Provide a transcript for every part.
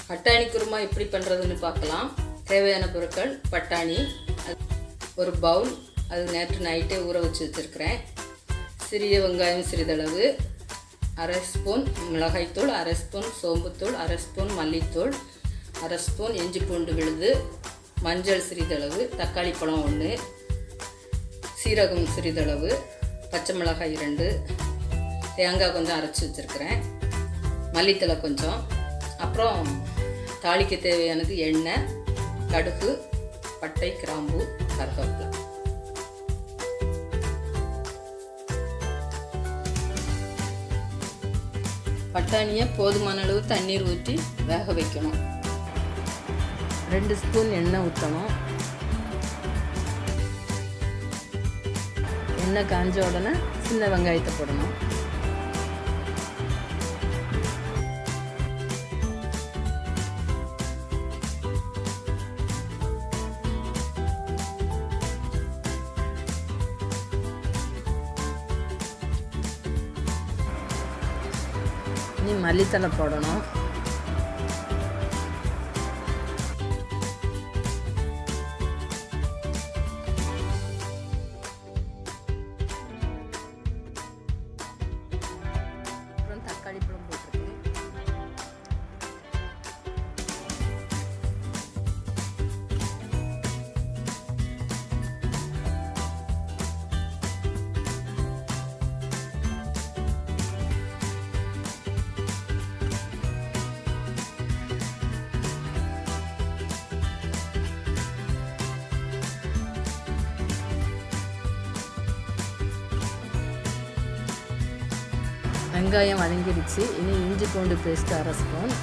பட்டாணி குருமா எப்படி பண்ணுறதுன்னு பார்க்கலாம். தேவையான பொருட்கள்: பட்டாணி ஒரு பவுல், அது நேற்று நைட்டே ஊற வச்சு வச்சுருக்கிறேன். சிறிய வெங்காயம் சிறிதளவு, அரை ஸ்பூன் மிளகாய்த்தூள், அரை ஸ்பூன் சோம்புத்தூள், அரை ஸ்பூன் மல்லித்தூள், அரை ஸ்பூன் இஞ்சி பூண்டு விழுது, மஞ்சள் சிறிதளவு, தக்காளி பழம் 1, சீரகம் சிறிதளவு, பச்சை மிளகாய் 2, தேங்காய் கொஞ்சம் அரைச்சி வச்சுருக்கிறேன், மல்லித்தலை கொஞ்சம், அப்புறம் தாளிக்க தேவையானது எண்ணெய், கடுகு, பட்டை, கிராம்பு, கருவேப்பிலை. பட்டாணியை போதுமான அளவு தண்ணீர் ஊற்றி வேக வைக்கணும். 2 ஸ்பூன் எண்ணெய் ஊற்றணும். எண்ணெய் காஞ்ச உடனே சின்ன வெங்காயத்தை போடணும். இனி மல்லித்தலை போடணும். அப்புறம் தக்காளி பழம் போட்டிருக்கேன். வெங்காயம் வதங்கிடுச்சு. இனி இஞ்சி பூண்டு பேஸ்ட் அரை ஸ்பூன்,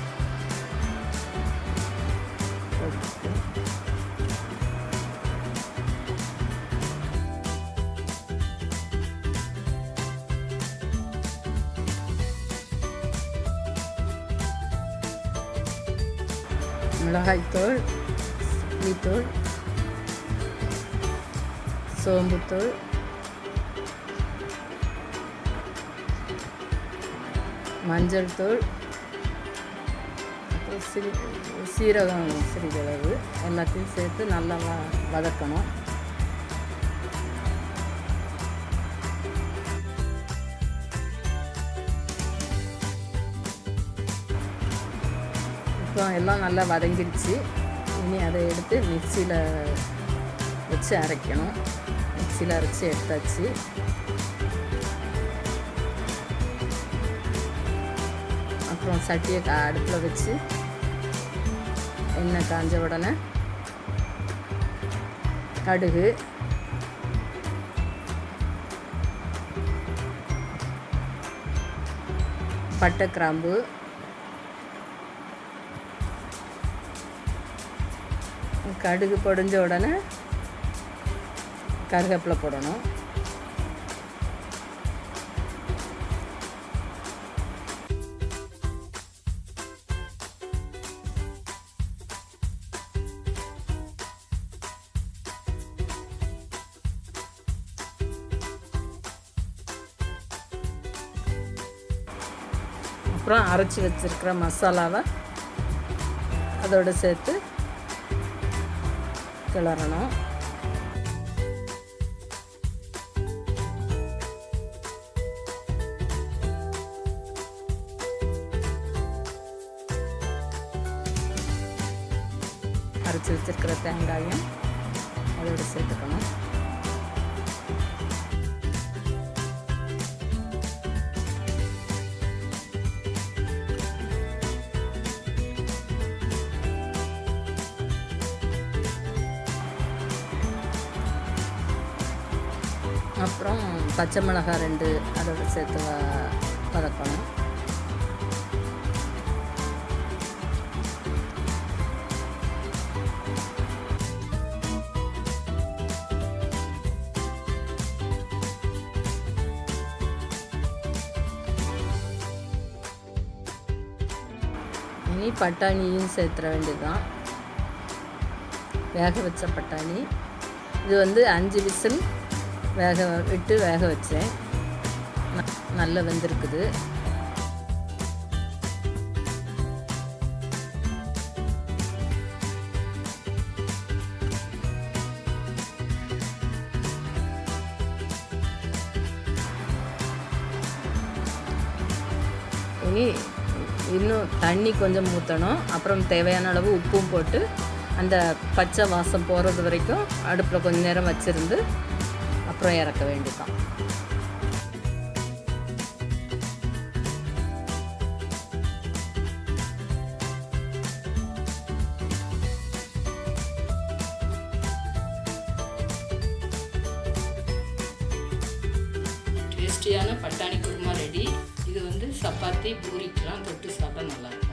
மிளகாய்த்தூள், மல்லித்தூள், சோம்புத்தூள், மஞ்சள் தூள், அப்புறம் சீரகம் சிறிதளவு எல்லாத்தையும் சேர்த்து நல்லா வதக்கணும். இப்போ எல்லாம் நல்லா வதங்கிடுச்சு. இனி அதை எடுத்து மிக்சியில் வச்சு அரைக்கணும். மிக்சியில் அரைச்சி எடுத்தாச்சு. அப்புறம் சட்டியை அடுப்பில் வச்சு எண்ணெய் காஞ்ச உடனே கடுகு, பட்டை, கிராம்பு, கடுகு பொடிஞ்ச உடனே கருவேப்பிலை போடணும். அப்புறம் அரைச்சி வச்சுருக்கிற மசாலாவை அதோடு சேர்த்து கிளறணும். அரைச்சி வச்சுருக்கிற தேங்காயும் அதோடு சேர்த்துக்கணும். அப்புறம் பச்சை மிளகாய் 2 அதோடு சேர்த்து வதக்கணும். இனி பட்டாணியும் சேர்த்துற வேண்டியதுதான். வேக வச்ச பட்டாணி. இது 5 விசில் வேக வச்சேன். நல்லா வெந்திருக்குது. இனி இன்னும் தண்ணி கொஞ்சம் ஊற்றணும். அப்புறம் தேவையான அளவு உப்பும் போட்டு அந்த பச்சை வாசம் போகிறது வரைக்கும் அடுப்பில் கொஞ்சம் நேரம் வச்சுருந்து அப்புறம் இறக்க வேண்டியதான். டேஸ்டியான பட்டாணி குருமா ரெடி. இது சப்பாத்தி பூரிக்கெலாம் தொட்டு சாப்பிட்டா நல்லாயிருக்கும்.